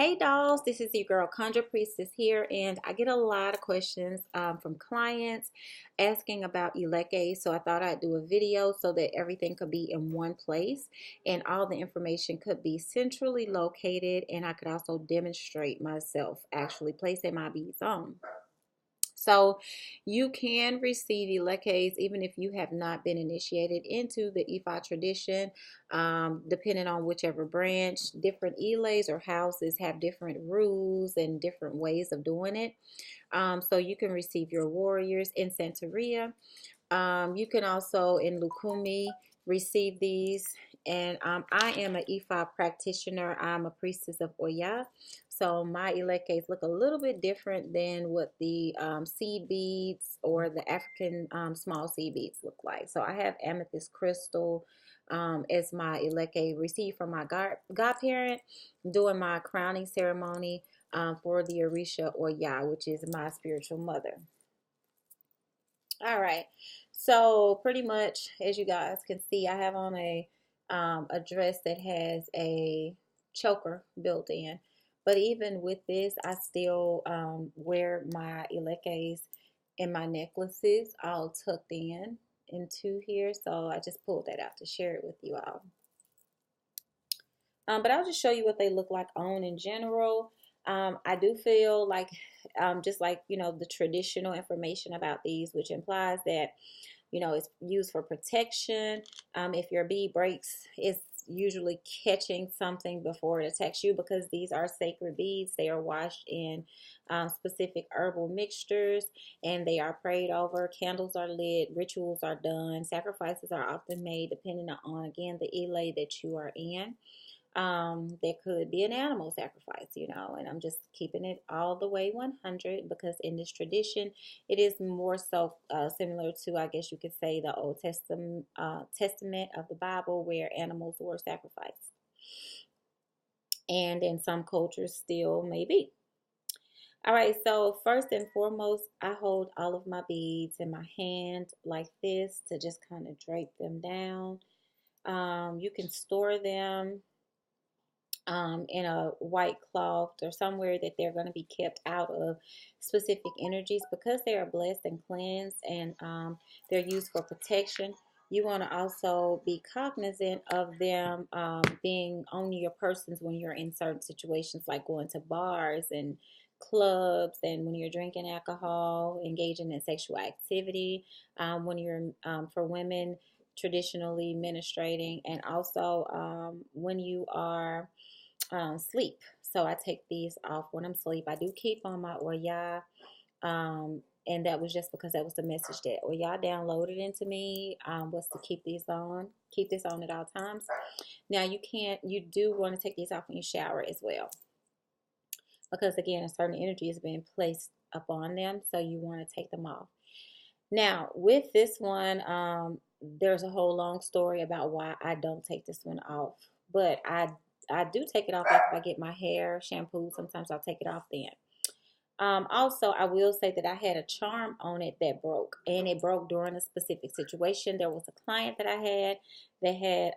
Hey dolls, this is your girl Conjure Priestess here, and I get a lot of questions from clients asking about Elekes. So I thought I'd do a video so that everything could be in one place and all the information could be centrally located, and I could also demonstrate myself actually placing my beads on. So you can receive Elekes even if you have not been initiated into the Ifa tradition, depending on whichever branch. Different Eles or houses have different rules and different ways of doing it. So you can receive your warriors in Santeria. You can also in Lukumi receive these. And I am an Ifa practitioner. I'm a priestess of Oya. So my Elekes look a little bit different than what the seed beads or the African small seed beads look like. So I have amethyst crystal as my Eleke received from my godparent during my crowning ceremony for the Orisha Oya, which is my spiritual mother. All right. So pretty much, as you guys can see, I have on a dress that has a choker built in. But even with this, I still wear my Elekes and my necklaces all tucked in into here. So I just pulled that out to share it with you all. But I'll just show you what they look like on in general. I do feel like, just like, the traditional information about these, which implies that, it's used for protection. If your bead breaks, it's usually catching something before it attacks you because these are sacred beads. They are washed in specific herbal mixtures and they are prayed over. Candles are lit, rituals are done, sacrifices are often made depending on, again, the Ele that you are in. There could be an animal sacrifice, and I'm just keeping it all the way 100 because in this tradition, it is more so similar to, I guess you could say, the Old Testament of the Bible where animals were sacrificed. And in some cultures still may be. All right, so first and foremost, I hold all of my beads in my hand like this to just kind of drape them down. You can store them in a white cloth or somewhere that they're going to be kept out of specific energies because they are blessed and cleansed and they're used for protection. You want to also be cognizant of them being on your persons when you're in certain situations like going to bars and clubs and when you're drinking alcohol, engaging in sexual activity, when you're for women traditionally menstruating, and also when you are sleep. So I take these off when I'm asleep. I do keep on my Oya, and that was just because that was the message that Oya downloaded into me, was to keep this on at all times. Now you do want to take these off when you shower as well, because again, a certain energy is being placed upon them, so you want to take them off. Now with this one, there's a whole long story about why I don't take this one off, but I do take it off after I get my hair shampooed. Sometimes I'll take it off then. Also, I will say that I had a charm on it that broke, and it broke during a specific situation. There was a client that I had that had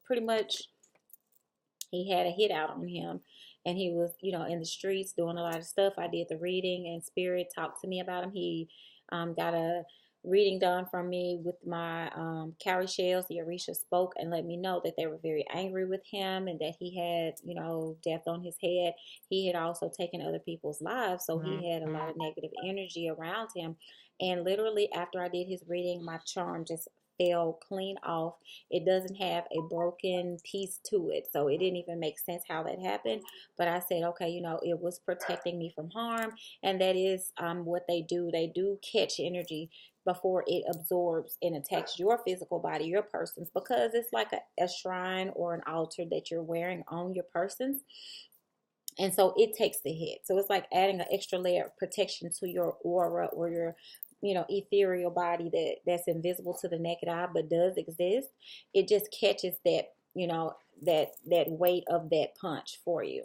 pretty much he had a hit out on him, and he was in the streets doing a lot of stuff. I did the reading, and Spirit talked to me about him. He got a reading done from me with my cowrie shells. The Orisha spoke and let me know that they were very angry with him and that he had, death on his head. He had also taken other people's lives, so he had a lot of negative energy around him. And literally after I did his reading, my charm just fell clean off. It doesn't have a broken piece to it, so it didn't even make sense how that happened. But I said, okay, it was protecting me from harm, and that is what they do. They do catch energy before it absorbs and attacks your physical body, your persons, because it's like a shrine or an altar that you're wearing on your persons. And so it takes the hit. So it's like adding an extra layer of protection to your aura or your ethereal body that's invisible to the naked eye but does exist. It just catches that, that weight of that punch for you.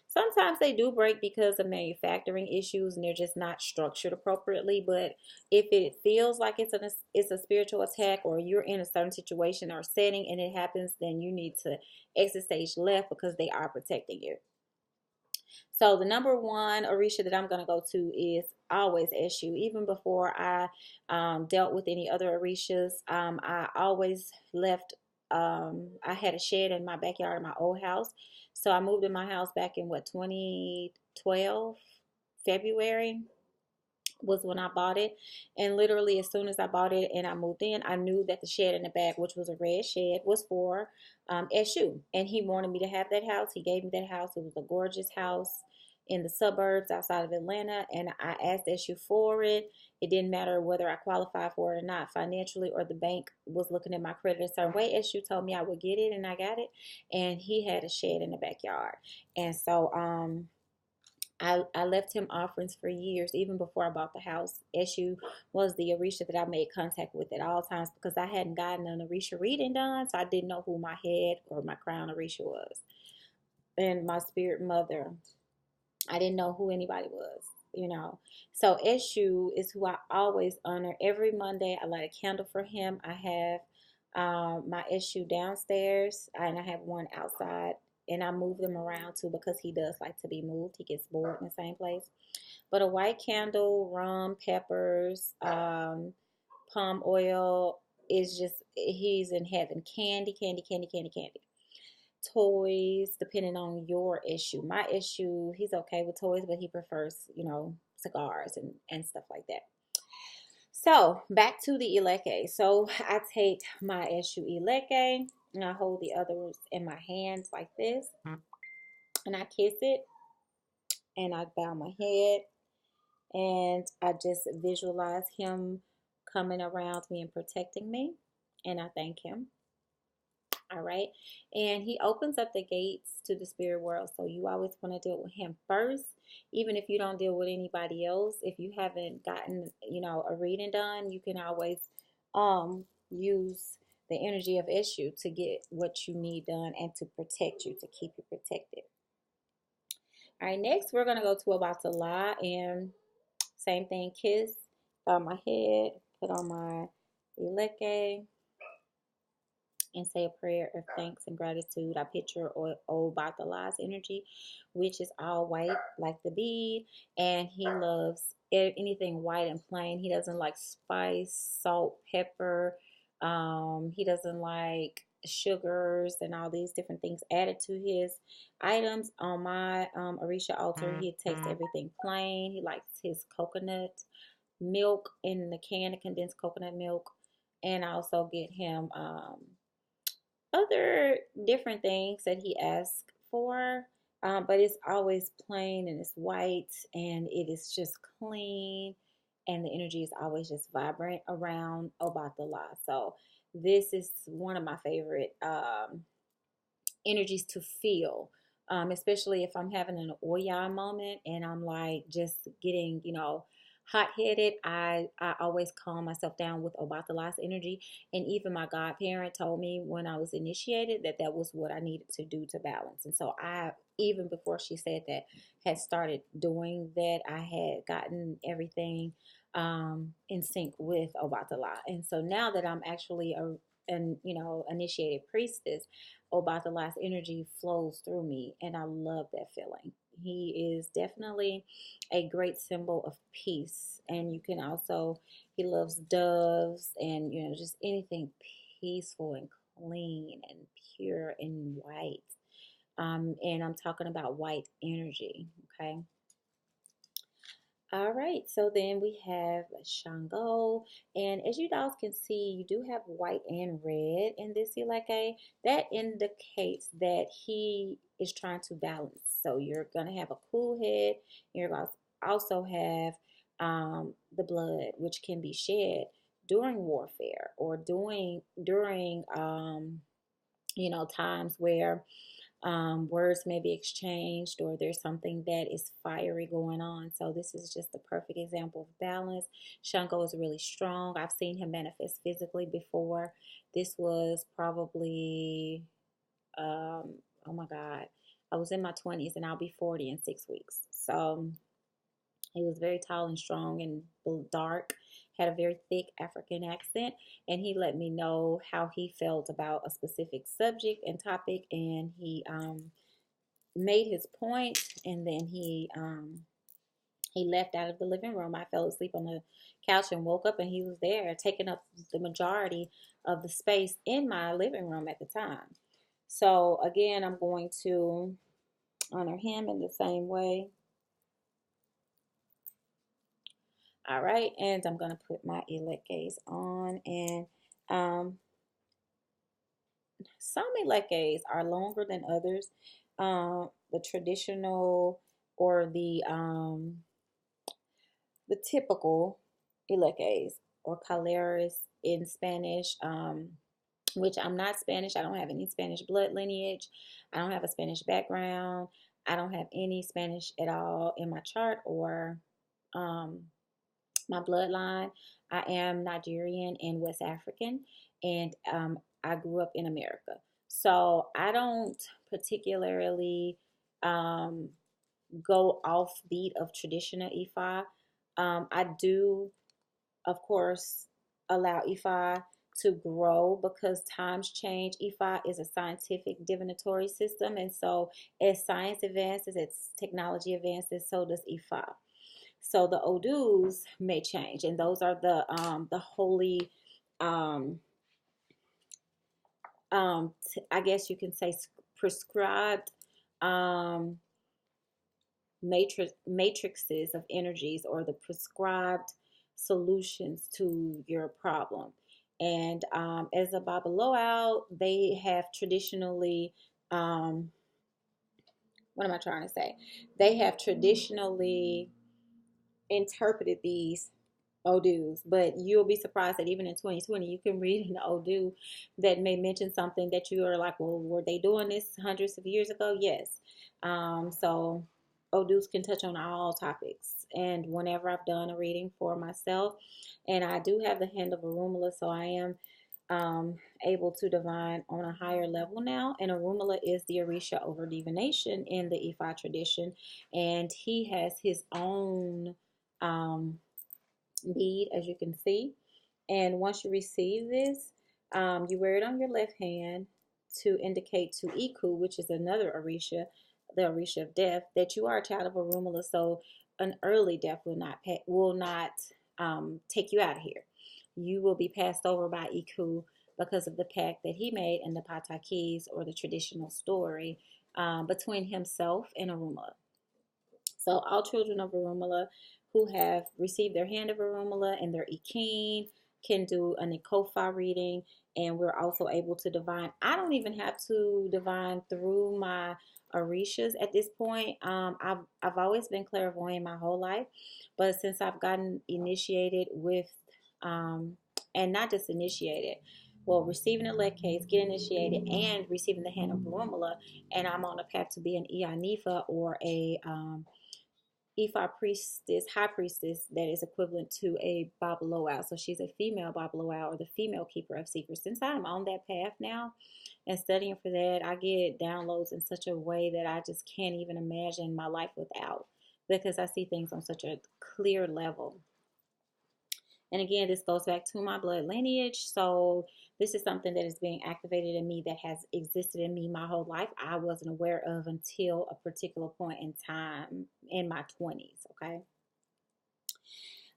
Sometimes they do break because of manufacturing issues and they're just not structured appropriately. But if it feels like it's a spiritual attack, or you're in a certain situation or setting and it happens, then you need to exit stage left because they are protecting you. So the number one Orisha that I'm going to go to is always Eshu. Even before I dealt with any other Orishas, I always left. I had a shed in my backyard of my old house. So I moved in my house back in what, 2012, February was when I bought it. And literally, as soon as I bought it and I moved in, I knew that the shed in the back, which was a red shed, was for Eshu. And he wanted me to have that house. He gave me that house. It was a gorgeous house in the suburbs outside of Atlanta. And I asked Eshu for it. It didn't matter whether I qualified for it or not financially, or the bank was looking at my credit a certain way. Eshu told me I would get it, and I got it. And he had a shed in the backyard. And so, I left him offerings for years, even before I bought the house. Eshu was the Orisha that I made contact with at all times because I hadn't gotten an Orisha reading done, so I didn't know who my head or my crown Orisha was. And my spirit mother, I didn't know who anybody was. So Eshu is who I always honor. Every Monday, I light a candle for him. I have my Eshu downstairs, and I have one outside. And I move them around too because he does like to be moved. He gets bored in the same place. But a white candle, rum, peppers, palm oil is just, he's in heaven. Candy, candy, candy, candy, candy. Toys, depending on your Eshu. My Eshu, he's okay with toys, but he prefers, cigars and stuff like that. So back to the Elekes. So I take my Eshu Eleke and I hold the others in my hands like this, and I kiss it and I bow my head and I just visualize him coming around me and protecting me, and I thank him. All right. And he opens up the gates to the spirit world. So you always want to deal with him first, even if you don't deal with anybody else. If you haven't gotten, a reading done, you can always use the energy of Eshu to get what you need done and to protect you, to keep you protected. All right, next we're gonna go to Obatala, and same thing, kiss, bow my head, put on my Eleke, and say a prayer of thanks and gratitude. I picture Obatala's energy, which is all white like the bead, and he loves anything white and plain. He doesn't like spice, salt, pepper. He doesn't like sugars and all these different things added to his items. On my Orisha altar, he takes everything plain. He likes his coconut milk in the can, the condensed coconut milk, and I also get him other different things that he asks for, but it's always plain and it's white and it is just clean, and the energy is always just vibrant around Obatala. So this is one of my favorite energies to feel, especially if I'm having an Oya moment and I'm like just getting, hot headed. I always calm myself down with Obatala's energy. And even my godparent told me when I was initiated that that was what I needed to do to balance. And so even before she said that, had started doing that. I had gotten everything in sync with Obatala. And so now that I'm actually an initiated priestess, Obatala's energy flows through me, and I love that feeling. He is definitely a great symbol of peace, and you can also, he loves doves and just anything peaceful and clean and pure and white. And I'm talking about white energy. Okay. All right, so then we have Shango, and as you guys can see, you do have white and red in this Eleke. That indicates that he is trying to balance. So you're gonna have a cool head. You're gonna also have the blood, which can be shed during warfare or during times where words may be exchanged or there's something that is fiery going on. So this is just the perfect example of balance. Shango is really strong. I've seen him manifest physically before. This was probably, oh my God, I was in my 20s and I'll be 40 in 6 weeks. So he was very tall and strong and dark, had a very thick African accent, and he let me know how he felt about a specific subject and topic, and he made his point, and then he left out of the living room. I fell asleep on the couch and woke up, and he was there, taking up the majority of the space in my living room at the time. So again, I'm going to honor him in the same way. All right, and I'm going to put my Elekes on, and um, some Elekes are longer than others. The traditional or the typical Elekes or Caleres in Spanish, which I'm not Spanish. I don't have any Spanish blood lineage. I don't have a Spanish background. I don't have any Spanish at all in my chart or um, my bloodline. I am Nigerian and West African, and I grew up in America. So I don't particularly um, go off beat of traditional Ifa. I do, of course, allow Ifa to grow because times change. Ifa is a scientific divinatory system, and so as science advances, as technology advances, so does Ifa. So the Odus may change, and those are the holy, um, I guess you can say prescribed um, matrices of energies, or the prescribed solutions to your problem. And as a Babaloao, they have traditionally, um, what am I trying to say? They have traditionally interpreted these Odus, but you'll be surprised that even in 2020, you can read an Odu that may mention something that you are like, well, were they doing this hundreds of years ago? Yes. So Odus can touch on all topics. And whenever I've done a reading for myself, and I do have the hand of Arumala, so I am able to divine on a higher level now. And Arumala is the Orisha over divination in the Ifa tradition, and he has his own bead, as you can see. And once you receive this, you wear it on your left hand to indicate to Iku, which is another Orisha, the Orisha of death, that you are a child of Orunmila. So an early death will not take you out of here. You will be passed over by Iku because of the pact that he made in the Patakis, or the traditional story between himself and Orunmila. So all children of Orunmila who have received their hand of Orunmila and their Ikeen can do an Ikofa reading, and we're also able to divine. I don't even have to divine through my Orishas at this point. I've always been clairvoyant my whole life, but since I've gotten initiated with, and not just initiated, well, receiving a Elekes, get initiated, and receiving the hand of Orunmila, and I'm on a path to be an Ianifa, or a Ifa priestess, high priestess, that is equivalent to a Babaloao. So she's a female Babaloao, or the female keeper of secrets. Since I'm on that path now and studying for that, I get downloads in such a way that I just can't even imagine my life without, because I see things on such a clear level. And again, this goes back to my blood lineage. So this is something that is being activated in me, that has existed in me my whole life. I wasn't aware of until a particular point in time in my 20s. Okay.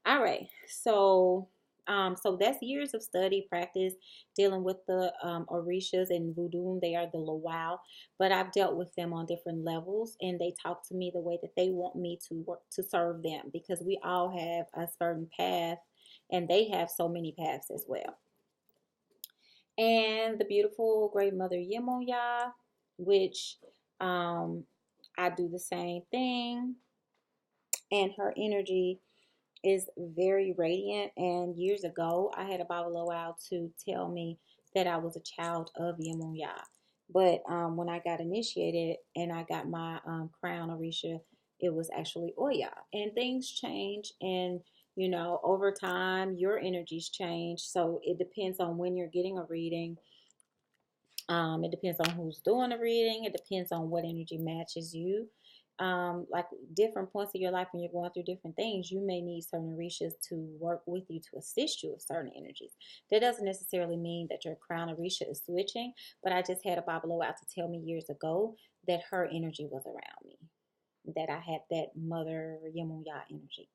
All right. So that's years of study, practice, dealing with the Orishas and Voodoo. They are the Lawal, but I've dealt with them on different levels, and they talk to me the way that they want me to work to serve them, because we all have a certain path, and they have so many paths as well. And the beautiful Great Mother Yemaya, which I do the same thing, and her energy is very radiant. And years ago, I had a Babaloao to tell me that I was a child of Yemaya. But when I got initiated and I got my crown Orisha, it was actually Oya. And things change, and over time, your energies change. So it depends on when you're getting a reading. It depends on who's doing the reading. It depends on what energy matches you. Like different points of your life, when you're going through different things, you may need certain Orishas to work with you to assist you with certain energies. That doesn't necessarily mean that your crown Orisha is switching, but I just had a Babaloao to tell me years ago that her energy was around me, that I had that mother Yemaya energy.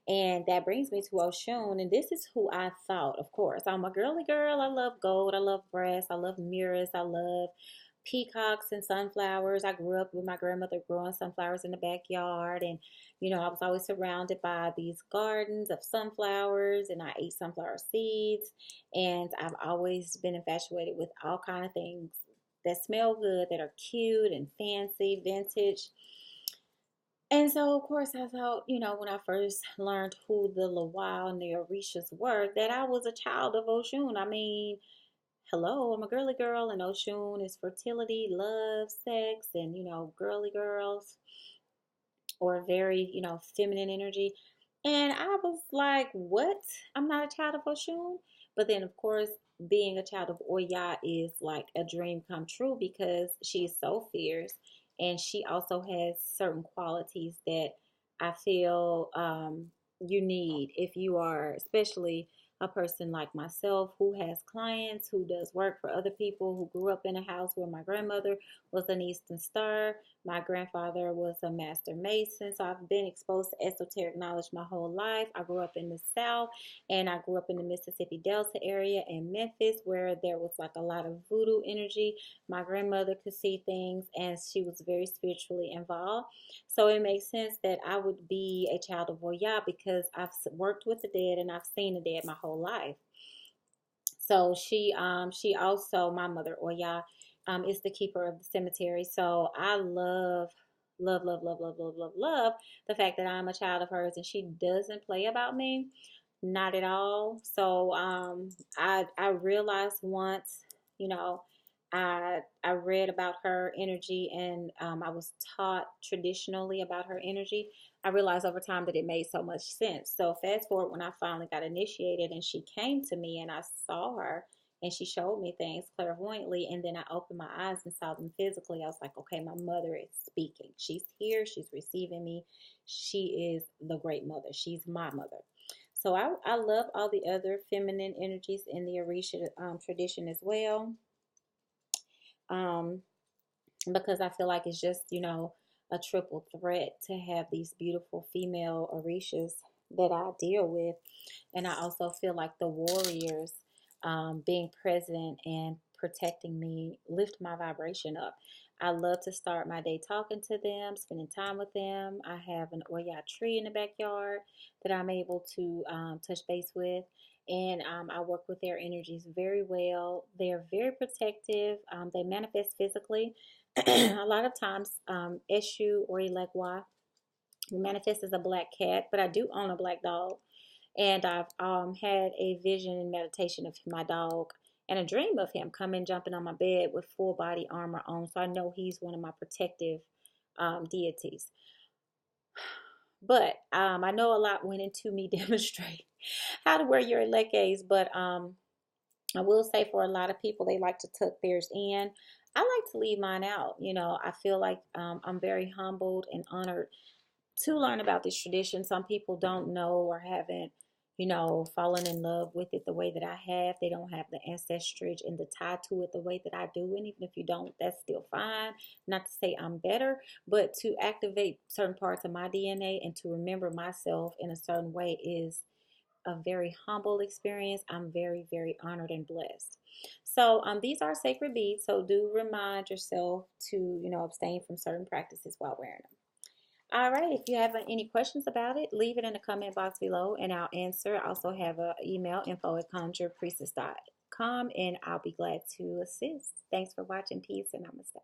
And that brings me to Oshun, and this is who I thought, of course. I'm a girly girl. I love gold. I love brass. I love mirrors. I love peacocks and sunflowers. I grew up with my grandmother growing sunflowers in the backyard. And, I was always surrounded by these gardens of sunflowers, and I ate sunflower seeds. And I've always been infatuated with all kind of things that smell good, that are cute and fancy, vintage. And so, of course, I thought, when I first learned who the Lawal and the Orishas were, that I was a child of Oshun. I mean, hello, I'm a girly girl, and Oshun is fertility, love, sex, and, girly girls, or very, feminine energy. And I was like, what? I'm not a child of Oshun. But then, of course, being a child of Oya is like a dream come true because she's so fierce. And she also has certain qualities that I feel you need if you are, especially a person like myself who has clients, who does work for other people, who grew up in a house where my grandmother was an Eastern Star. My grandfather was a master mason, so I've been exposed to esoteric knowledge my whole life. I grew up in the South, and I grew up in the Mississippi Delta area in Memphis, where there was like a lot of voodoo energy. My grandmother could see things, and she was very spiritually involved. So it makes sense that I would be a child of Oya because I've worked with the dead and I've seen the dead my whole life. So she also, my mother Oya, is the keeper of the cemetery. So I love the fact that I'm a child of hers and she doesn't play about me, not at all. So I realized once, you know, I read about her energy and I was taught traditionally about her energy. I realized over time that it made so much sense. So fast forward when I finally got initiated and she came to me and I saw her and she showed me things clairvoyantly, and then I opened my eyes and saw them physically. I was like, okay, my mother is speaking. She's here. She's receiving me. She is the great mother. She's my mother. So I love all the other feminine energies in the Orisha tradition as well. Um, because I feel like it's just, a triple threat to have these beautiful female Orishas that I deal with. And I also feel like the warriors being present and protecting me lift my vibration up. I love to start my day talking to them, spending time with them. I have an Oya tree in the backyard that I'm able to touch base with. And I work with their energies very well. They're very protective. They manifest physically. A lot of times, Eshu or Elekwa manifests as a black cat, but I do own a black dog. And I've had a vision and meditation of my dog and a dream of him coming, jumping on my bed with full body armor on. So I know he's one of my protective deities. But I know a lot went into me demonstrating how to wear your Elekes, but I will say for a lot of people, they like to tuck theirs in. I like to leave mine out. I feel like I'm very humbled and honored to learn about this tradition. Some people don't know or haven't, fallen in love with it the way that I have. They don't have the ancestry and the tie to it the way that I do. And even if you don't, that's still fine. Not to say I'm better, but to activate certain parts of my DNA and to remember myself in a certain way is a very humble experience. I'm very, very honored and blessed. So these are sacred beads. So do remind yourself to, abstain from certain practices while wearing them. All right. If you have any questions about it, leave it in the comment box below and I'll answer. I also have an email, info@conjurepriestess.com, and I'll be glad to assist. Thanks for watching. Peace and namaste.